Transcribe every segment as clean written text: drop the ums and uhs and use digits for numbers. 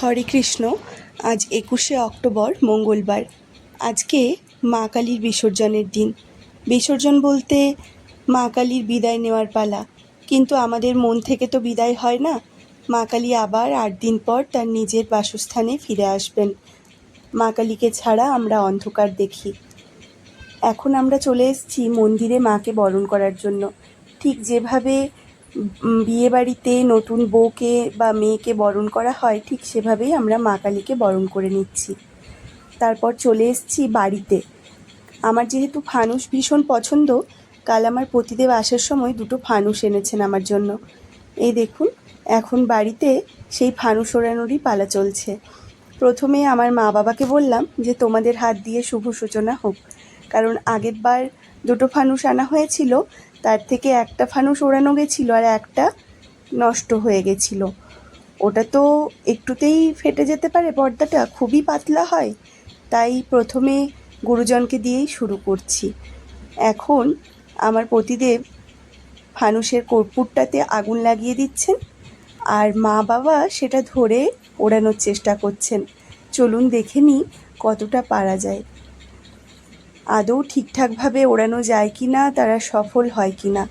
হরে কৃষ্ণ। আজ 21শে অক্টোবর মঙ্গলবার। আজকে মা কালীর বিসর্জনের দিন। বিসর্জন বলতে মা কালীর বিদায় নেওয়ার পালা, কিন্তু আমাদের মন থেকে তো বিদায় হয় না। মা কালী আবার 8 দিন পর তার নিজের বাসস্থানে ফিরে আসবেন। মা কালীকে ছাড়া আমরা অন্ধকার দেখি। এখন আমরা চলে এসেছি মন্দিরে মাকে বরণ করার জন্য। ঠিক যেভাবে বিয়েবাড়িতে নতুন বউকে বা মেয়েকে বরণ করা হয়, ঠিক সেভাবেই আমরা মা কালীকে বরণ করে নিচ্ছি। তারপর চলে এসেছি বাড়িতে। আমার যেহেতু ফানুস ভীষণ পছন্দ, কাল আমার পতিদেব আসার সময় 2টো ফানুস এনেছেন আমার জন্য। এই দেখুন, এখন বাড়িতে সেই ফানুস ওড়ানোরই পালা চলছে। প্রথমে আমার মা বাবাকে বললাম যে তোমাদের হাত দিয়ে শুভ সূচনা হোক, কারণ আগের বার 2টো ফানুস আনা হয়েছিল, তার থেকে একটা ফানুস ওড়ানো গেছিলো আর একটা নষ্ট হয়ে গেছিল। ওটা তো একটুতেই ফেটে যেতে পারে, পর্দাটা খুবই পাতলা হয়, তাই প্রথমে গুরুজনকে দিয়েই শুরু করছি। এখন আমার পতিদেব ফানুসের কর্পূরটাতে আগুন লাগিয়ে দিচ্ছেন আর মা বাবা সেটা ধরে ওড়ানোর চেষ্টা করছেন। চলুন দেখে নিই কতটা পারা যায়, আদৌ ঠিকঠাকভাবে ওড়ানো যায় কি না, তারা সফল হয় কি না।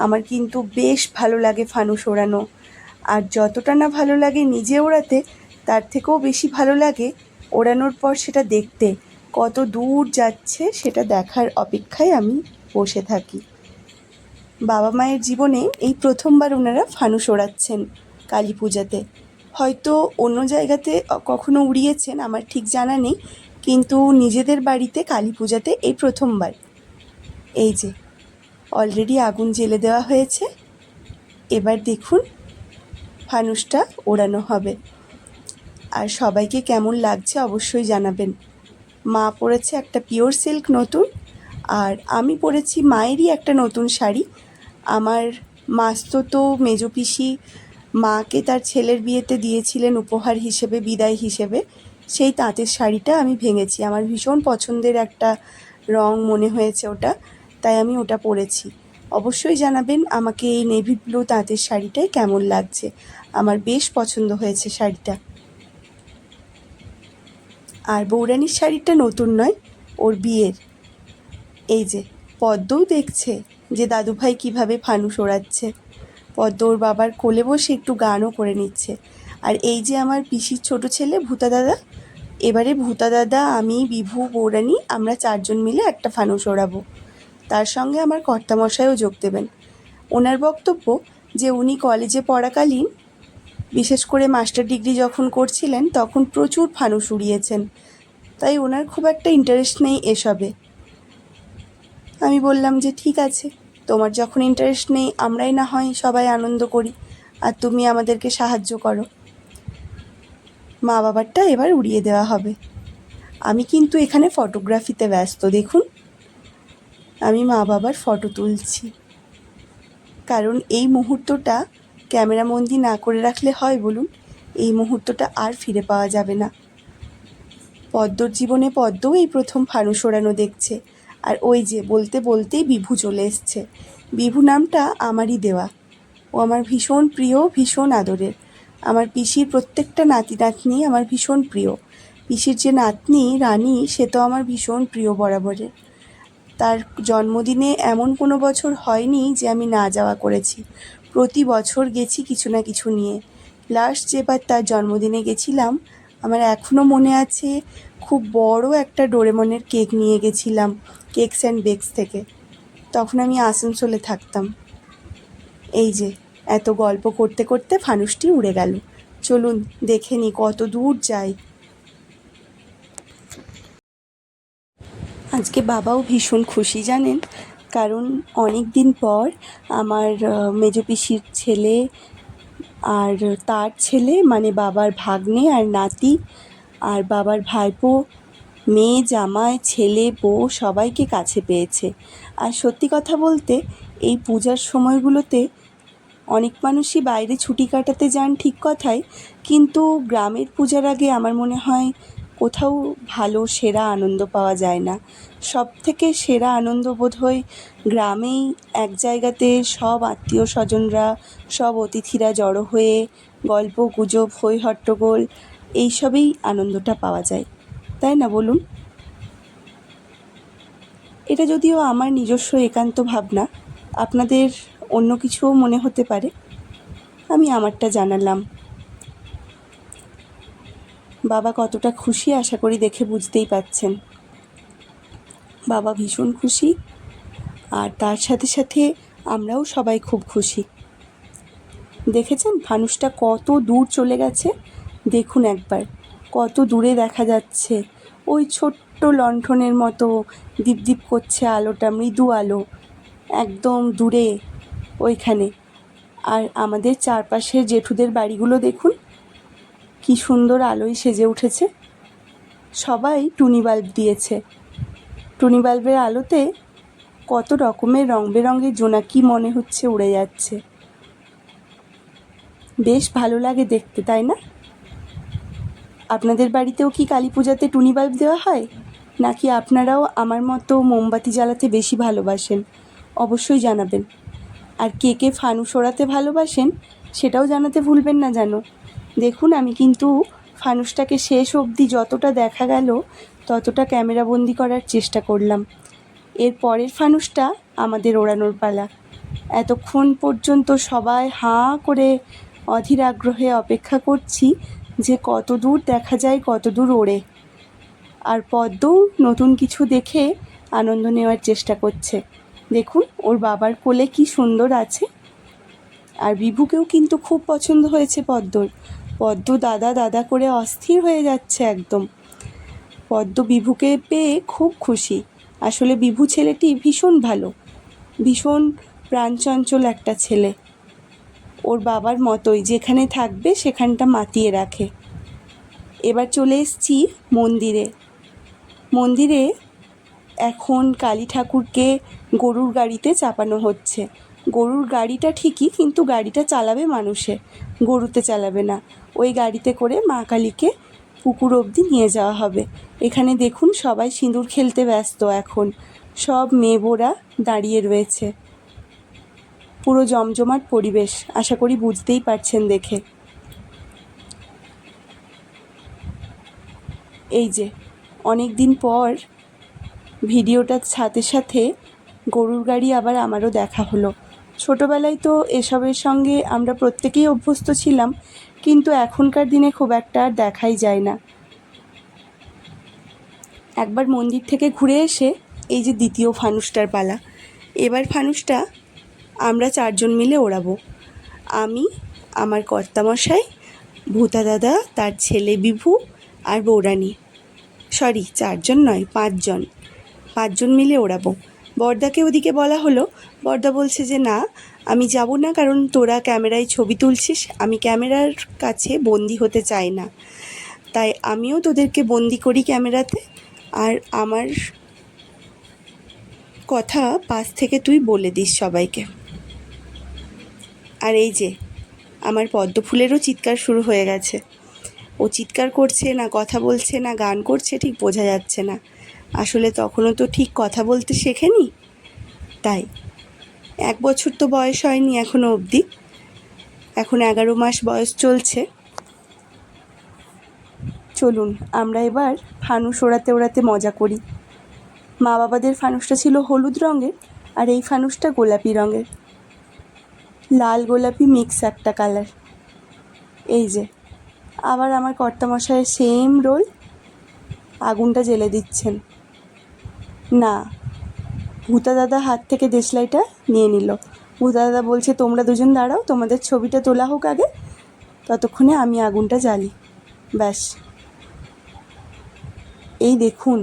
আমার কিন্তু বেশ ভালো লাগে ফানুস ওড়ানো, আর যতটা না ভালো লাগে নিজে ওড়াতে, তার থেকেও বেশি ভালো লাগে ওড়ানোর পর সেটা দেখতে, কত দূর যাচ্ছে সেটা দেখার অপেক্ষায় আমি বসে থাকি। বাবা মায়ের জীবনে এই প্রথমবার ওনারা ফানুস ওড়াচ্ছেন কালী পূজাতে। হয়তো অন্য জায়গাতে কখনো উড়িয়েছেন, আমার ঠিক জানা নেই, কিন্তু নিজেদের বাড়িতে কালী পূজাতে এই প্রথমবার। এই যে অলরেডি আগুন জ্বেলে দেওয়া হয়েছে, এবার দেখুন ফানুসটা ওড়ানো হবে। আর সবাইকে কেমন লাগছে অবশ্যই জানাবেন। মা পরেছে একটা পিওর সিল্ক নতুন, আর আমি পরেছি মায়েরই একটা নতুন শাড়ি। আমার মাস্তুতো মেজো পিসি মাকে তার ছেলের বিয়েতে দিয়েছিলেন উপহার হিসেবে, বিদায় হিসেবে। সেই তাঁতের শাড়িটা আমি ভেঙেছি, আমার ভীষণ পছন্দের একটা রং মনে হয়েছে ওটা, তাই আমি ওটা পরেছি। অবশ্যই জানাবেন আমাকে এই নেভি ব্লু তাঁতের শাড়িটাই কেমন লাগছে। আমার বেশ পছন্দ হয়েছে শাড়িটা। আর বৌরানির শাড়িটা নতুন নয়, ওর বিয়ের। এই যে পদ্মও দেখছে যে দাদুভাই কিভাবে ফানুস ওড়াচ্ছে। পদ্ম ওর বাবার কোলে বসে একটু গানও করে নিচ্ছে। আর এই যে আমার পিসির ছোট ছেলে ভূতা দাদা, এবারে ভূতা দাদা, আমি, বিভু, বৌরানি, আমরা 4 জন মিলে একটা ফানুস ওড়াবো। তার সঙ্গে আমার কর্তামশাইও যোগ দেবেন। ওনার বক্তব্য যে উনি কলেজে পড়াকালীন, বিশেষ করে মাস্টার ডিগ্রি যখন করছিলেন, তখন প্রচুর ফানুস উড়িয়েছেন, তাই ওনার খুব একটা ইন্টারেস্ট নেই এসবে। আমি বললাম যে ঠিক আছে, তোমার যখন ইন্টারেস্ট নেই, আমরাই না হয় সবাই আনন্দ করি, আর তুমি আমাদেরকে সাহায্য করো। মা বাবারটা এবার উড়িয়ে দেওয়া হবে। আমি কিন্তু এখানে ফটোগ্রাফিতে ব্যস্ত। দেখুন আমি মা বাবার ফটো তুলছি, কারণ এই মুহূর্তটা ক্যামেরাবন্দি না করে রাখলে হয় বলুন? এই মুহূর্তটা আর ফিরে পাওয়া যাবে না। পদ্মর জীবনে পদ্মও এই প্রথম ফানুস ওড়ানো দেখছে। আর ওই যে বলতে বলতেই বিভু চলে এসছে। বিভু নামটা আমারই দেওয়া, ও আমার ভীষণ প্রিয়, ভীষণ আদরের। আমার পিসির প্রত্যেকটা নাতি নাতনি আমার ভীষণ প্রিয়। পিসির যে নাতনি রানী, সে তো আমার ভীষণ প্রিয় বরাবরের। তার জন্মদিনে এমন কোনো বছর হয়নি যে আমি না যাওয়া করেছি। প্রতি বছর গেছি কিছু না কিছু নিয়ে। লাস্ট যেবার তার জন্মদিনে গেছিলাম, আমার এখনও মনে আছে, খুব বড় একটা ডোরেমনের কেক নিয়ে গেছিলাম কেকস অ্যান্ড বেকস থেকে। তখন আমি আসানসোলে থাকতাম। এই যে এত গল্প করতে করতে ফানুসটি উড়ে গেল। চলুন দেখে নিই কত দূর যায়। আজকে বাবাও ভীষণ খুশি জানেন, কারণ অনেক দিন পর আমার মেজো পিসির ছেলে আর তার ছেলে, মানে বাবার ভাগ্নে আর নাতি আর বাবার ভাইপো, মেয়ে, জামাই, ছেলে, বউ সবাইকে কাছে পেয়েছে। আর সত্যি কথা বলতে এই পূজার সময়গুলোতে অনেক মানুষই বাইরে ছুটি কাটাতে যান, ঠিক কথাই, কিন্তু গ্রামের পূজার আগে আমার মনে হয় কোথাও ভালো সেরা আনন্দ পাওয়া যায় না। সব থেকে সেরা আনন্দ বোধ হয় গ্রামেই, এক জায়গাতে সব আত্মীয় স্বজনরা, সব অতিথিরা জড়ো হয়ে গল্প গুজব, হই হট্টগোল, এইসবেই আনন্দটা পাওয়া যায়, তাই না বলুন? এটা যদিও আমার নিজস্ব একান্ত ভাবনা, আপনাদের অন্য কিছুও মনে হতে পারে, আমি আমারটা জানালাম। বাবা কতটা খুশি আশা করি দেখে বুঝতেই পাচ্ছেন। বাবা ভীষণ খুশি, আর তার সাথে সাথে আমরাও সবাই খুব খুশি। দেখেছেন ফানুসটা কত দূর চলে গেছে? দেখুন একবার, কত দূরে দেখা যাচ্ছে। ওই ছোট্ট লণ্ঠনের মতো দীপ করছে আলোটা, মৃদু আলো, একদম দূরে ওইখানে। আর আমাদের চারপাশের জেঠুদের বাড়িগুলো দেখুন, কি সুন্দর আলোয় সেজে উঠেছে। সবাই টুনি বাল্ব দিয়েছে। টুনি বাল্বের আলোতে কত রকমের রং বেরঙের জোনাকি মনে হচ্ছে উড়ে যাচ্ছে। বেশ ভালো লাগে দেখতে, তাই না? আপনাদের বাড়িতেও কি কালী পূজাতে টুনি বাল্ব দেওয়া হয়, নাকি আপনারাও আমার মতো মোমবাতি জ্বালাতে বেশি ভালোবাসেন? অবশ্যই জানাবেন। আর কে কে ফানুস ওড়াতে ভালোবাসেন সেটাও জানাতে ভুলবেন না যেন। দেখুন, আমি কিন্তু ফানুসটাকে শেষ অবধি যতটা দেখা গেল ততটা ক্যামেরাবন্দি করার চেষ্টা করলাম। এর পরের ফানুসটা আমাদের ওড়ানোর পালা। এতক্ষণ পর্যন্ত সবাই হাঁ করে অধীর আগ্রহে অপেক্ষা করছি যে কত দূর দেখা যায়, কত দূর ওড়ে। আর পদ্মও নতুন কিছু দেখে আনন্দ নেওয়ার চেষ্টা করছে। দেখুন, ওর বাবার কোলে কি সুন্দর আছে। আর বিভুকেও কিন্তু খুব পছন্দ হয়েছে পদ্মর। পদ্ম দাদা দাদা করে অস্থির হয়ে যাচ্ছে একদম। পদ্ম বিভুকে পেয়ে খুব খুশি। আসলে বিভু ছেলেটি ভীষণ ভালো, ভীষণ প্রাণচঞ্চল একটা ছেলে। ওর বাবার মতোই, যেখানে থাকবে সেখানটা মাতিয়ে রাখে। এবার চলে এসেছি মন্দিরে। মন্দিরে এখন কালী ঠাকুরকে গরুর গাড়িতে চাপানো হচ্ছে। গরুর গাড়িটা ঠিকই, কিন্তু গাড়িটা চালাবে মানুষে, গরুতে চালাবে না। ওই গাড়িতে করে মা কালীকে পুকুর অবধি নিয়ে যাওয়া হবে। এখানে দেখুন, সবাই সিঁদুর খেলতে ব্যস্ত এখন। সব মেয়েবোরা দাঁড়িয়ে রয়েছে। পুরো জমজমাট পরিবেশ, আশা করি বুঝতেই পারছেন দেখে। এই যে অনেক দিন পর ভিডিওটার সাথে সাথে গরুর গাড়ি আবার আমারও দেখা হলো। ছোটোবেলায় তো এসবের সঙ্গে আমরা প্রত্যেকেই অভ্যস্ত ছিলাম, কিন্তু এখনকার দিনে খুব একটা আর দেখাই যায় না। একবার মন্দির থেকে ঘুরে এসে এই যে দ্বিতীয় ফানুসটার পালা। এবার ফানুসটা আমরা 4 জন মিলে ওড়াবো। আমি, আমার কর্তামশাই, ভূতা দাদা, তার ছেলে বিভু আর বৌরানী। সরি, 4 জন নয়, 5 জন। 5 জন মিলে ওড়াবো। বড়দাকে ওদিকে বলা হলো। বড়দা বলছে যে না, আমি যাব না, কারণ তোরা ক্যামেরায় ছবি তুলছিস, আমি ক্যামেরার কাছে বন্দি হতে চাই না। তাই আমিও তোদেরকে বন্দি করি ক্যামেরাতে, আর আমার কথা পাশ থেকে তুই বলে দিস সবাইকে। আর এই যে আমার পদ্ম ফুলেরও চিৎকার শুরু হয়ে গেছে। ও চিৎকার করছে না, কথা বলছে না, গান করছে, ঠিক বোঝা যাচ্ছে না। আসলে তখনও তো ঠিক কথা বলতে শেখেনি, তাই 1 বছর তো বয়স হয়নি এখনও অবধি, এখন 11 মাস বয়স চলছে। চলুন আমরা এবার ফানুস ওড়াতে ওড়াতে মজা করি। মা বাবাদের ফানুসটা ছিল হলুদ রঙের, আর এই ফানুসটা গোলাপি রঙের, লাল গোলাপি মিক্স একটা কালার। এই যে আবার আমার কর্তামশায়ের সেম রোল, আগুনটা জ্বেলে দিচ্ছেন। না, ভূতা দাদা হাত থেকে দেশলাইটা নিয়ে নিল। ভূতা দাদা বলছে তোমরা দুজন দাঁড়াও, তোমাদের ছবিটা তোলা হোক আগে, ততক্ষণে আমি আগুনটা জ্বালি। ব্যাস, এই দেখুন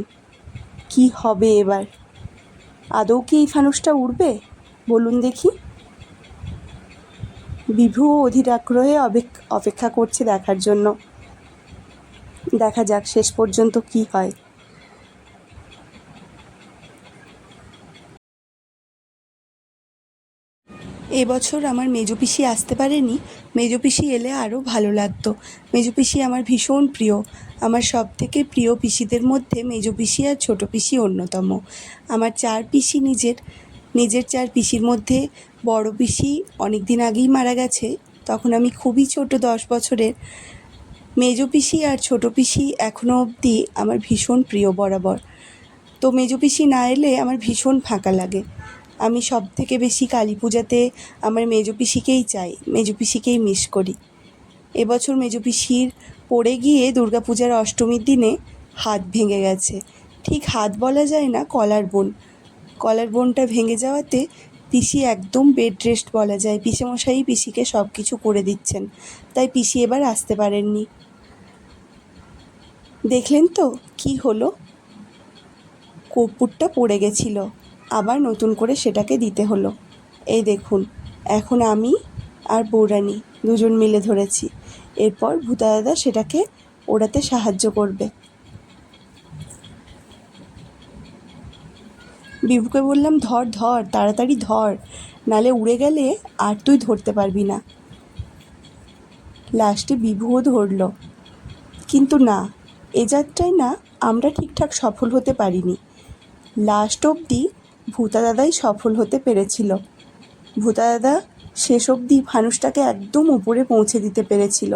কি হবে এবার। আদৌ কি এই ফানুসটা উড়বে বলুন দেখি? বিভুও অধীর আগ্রহে অপেক্ষা করছে দেখার জন্য। দেখা যাক শেষ পর্যন্ত কি হয়। এবছর আমার মেজো পিসি আসতে পারেনি। মেজো পিসি এলে আরও ভালো লাগতো। মেজো পিসি আমার ভীষণ প্রিয়। আমার সবথেকে প্রিয় পিসিদের মধ্যে মেজো পিসি আর ছোটো পিসি অন্যতম। আমার 4 পিসি, নিজের 4 পিসির মধ্যে বড় পিসি অনেক দিন আগেই মারা গেছে। তখন আমি খুবই ছোট, 10 বছরের। মেজো পিসি আর ছোটো পিসি এখনও অবধি আমার ভীষণ প্রিয় বরাবর। তো মেজো পিসি না এলে আমার ভীষণ ফাঁকা লাগে। আমি সব থেকে বেশি কালী পূজাতে আমার মেজো পিসিকেই চাই, মেজো পিসিকেই মিস করি। এবছর মেজো পিসির পড়ে গিয়ে দুর্গাপূজার অষ্টমীর দিনে হাত ভেঙে গেছে। ঠিক হাত বলা যায় না, কলার বোনটা ভেঙে যাওয়াতে পিসি একদম বেড রেস্ট বলা যায়। পিসেমশাই পিসিকে সব কিছু করে দিচ্ছেন, তাই পিসি এবার আসতে পারেননি। দেখলেন তো কি হলো, কর্পূরটা পড়ে গেছিল, আবার নতুন করে সেটাকে দিতে হলো। এই দেখুন, এখন আমি আর বৌরানী দুজন মিলে ধরেছি। এরপর ভূতা দাদা সেটাকে ওড়াতে সাহায্য করবে। বিভুকে বললাম, ধর ধর তাড়াতাড়ি ধর, নালে উড়ে গেলে আর তুই ধরতে পারবি না। লাস্টে বিভুও ধরল, কিন্তু না, এ যাত্রায় না আমরা ঠিকঠাক সফল হতে পারিনি। লাস্ট অবধি ভূতা দাদাই সফল হতে পেরেছিল। ভূতা দাদা শেষ অবধি ফানুসটাকে একদম উপরে পৌঁছে দিতে পেরেছিল।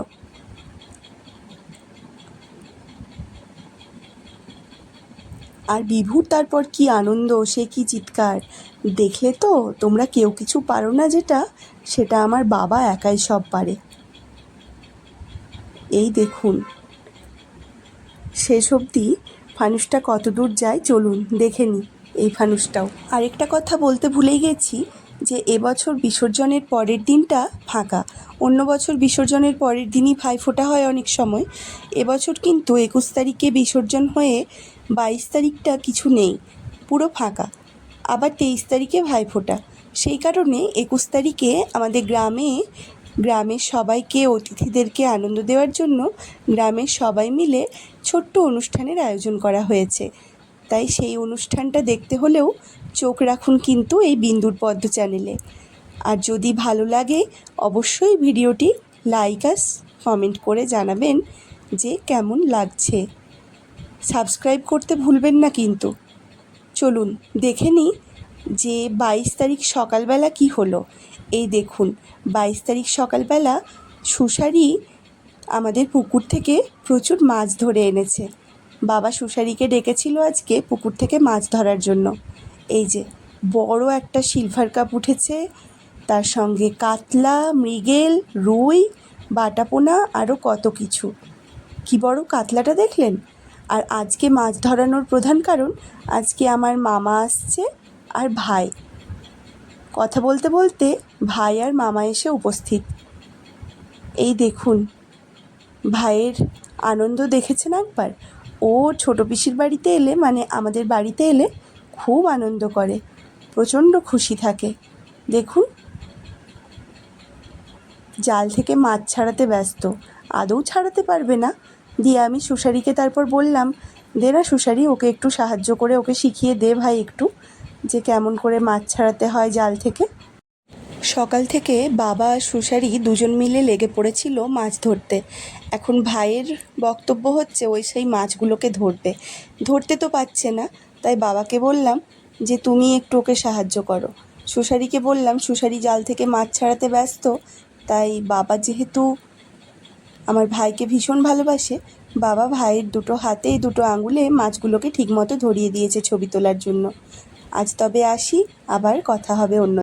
আর বিভুর তারপর কি আনন্দ, সে কি চিৎকার! দেখলে তো তোমরা কেউ কিছু পারো না, সেটা আমার বাবা একাই সব পারে। এই দেখুন শেষ অবধি ফানুসটা কত দূর যায়, চলুন দেখে নিই এই ফানুসটাও। আরেকটা কথা বলতে ভুলেই গেছি, যে এবছর বিসর্জনের পরের দিনটা ফাঁকা। অন্য বছর বিসর্জনের পরের দিনই ভাইফোঁটা হয় অনেক সময়। এবছর কিন্তু 21 তারিখে বিসর্জন হয়ে 22 তারিখটা কিছু নেই, পুরো ফাঁকা। আবার 23 তারিখে ভাইফোঁটা। সেই কারণে 21 তারিখে আমাদের গ্রামের সবাইকে, অতিথিদেরকে আনন্দ দেওয়ার জন্য গ্রামের সবাই মিলে ছোট্ট অনুষ্ঠানের আয়োজন করা হয়েছে। তাই সেই অনুষ্ঠানটা দেখতে হলেও চোখ রাখুন কিন্তু এই বিন্দুর পদ্ম চ্যানেলে। আর যদি ভালো লাগে অবশ্যই ভিডিওটি লাইক আর কমেন্ট করে জানাবেন যে কেমন লাগছে। সাবস্ক্রাইব করতে ভুলবেন না কিন্তু। চলুন দেখে নিই যে 22 তারিখ সকালবেলা কি হলো। এই দেখুন, 22 তারিখ সকালবেলা সুশারি আমাদের পুকুর থেকে প্রচুর মাছ ধরে এনেছে। বাবা সুশারিকে ডেকেছিল আজকে পুকুর থেকে মাছ ধরার জন্য। এই যে বড় একটা সিলভার কাপ উঠেছে, তার সঙ্গে কাতলা, মৃগেল, রুই, বাটাপোনা আরও কত কিছু। কি বড় কাতলাটা দেখলেন? আর আজকে মাছ ধরানোর প্রধান কারণ, আজকে আমার মামা আসছে আর ভাই। কথা বলতে বলতে ভাই আর মামা এসে উপস্থিত। এই দেখুন ভাইয়ের আনন্দ দেখেছেন একবার? ও ছোটো পিসির বাড়িতে এলে, মানে আমাদের বাড়িতে এলে খুব আনন্দ করে, প্রচণ্ড খুশি থাকে। দেখুন জাল থেকে মাছ ছাড়াতে ব্যস্ত, আদৌ ছাড়াতে পারবে না। দিয়ে আমি সুশারিকে তারপর বললাম, দে না সুশারি, ওকে একটু সাহায্য করে ওকে শিখিয়ে দে ভাই একটু, যে কেমন করে মাছ ছাড়াতে হয় জাল থেকে। সকাল থেকে বাবা আর সুশারি দুজন মিলে লেগে পড়েছিল মাছ ধরতে। এখন ভাইয়ের বক্তব্য হচ্ছে ওই সেই মাছগুলোকে ধরতে তো পারছে না, তাই বাবাকে বললাম যে তুমি একটু ওকে সাহায্য করো। সুশারিকে বললাম, সুশারি জাল থেকে মাছ ছাড়াতে ব্যস্ত, তাই বাবা যেহেতু আমার ভাইকে ভীষণ ভালোবাসে, বাবা ভাইয়ের দুটো হাতে দুটো আঙুলে মাছগুলোকে ঠিকমতো ধরিয়ে দিয়েছে ছবি তোলার জন্য। আজ তবে আসি, আবার কথা হবে অন্য।